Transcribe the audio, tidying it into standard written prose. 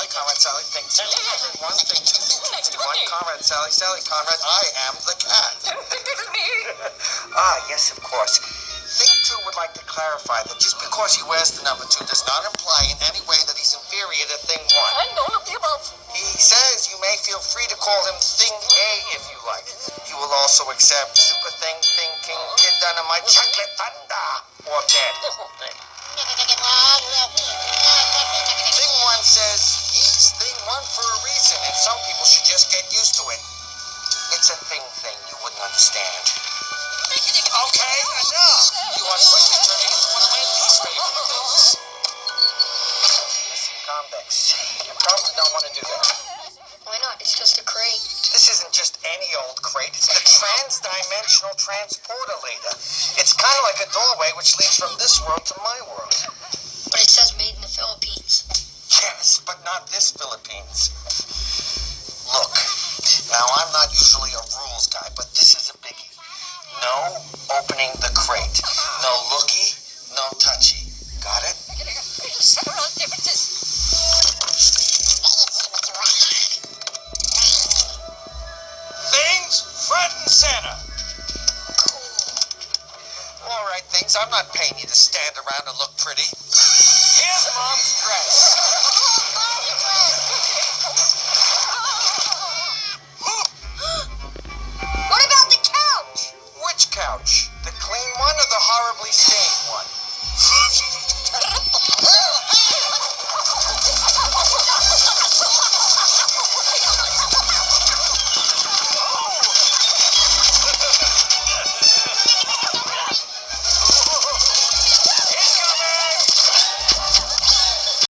Sally, Conrad, Sally, thing two. Thing one, thing two, thing one, Conrad, Sally, Sally, Conrad. I am the cat. Yes, of course. Thing two would like to clarify that just because he wears the number two does not imply in any way that he's inferior to thing one. And all of the above. He says you may feel free to call him Thing A if you like. He will also accept Super Thing, Thing King, Kid Dynamite, Chocolate Thunder, or Dead. Thing one says he's Thing one for a reason, and some people should just get used to it. It's a thing you wouldn't understand. Okay, enough! You are quickly turning into one of my least favorite things. Listen, Convex, you probably don't want to do that. Why not? It's just a crate. This isn't just any old crate. It's the trans-dimensional transporter-later. It's kind of like a doorway which leads from this world to my world. But it says made in the Philippines. Yes, but not this Philippines. Look, now I'm not usually a rules guy, but this is a biggie. No opening the crate. No looky, no touchy. Got it? Several differences. Things front and center. All right, Things. I'm not paying you to stand around and look pretty. Here's Mom's dress.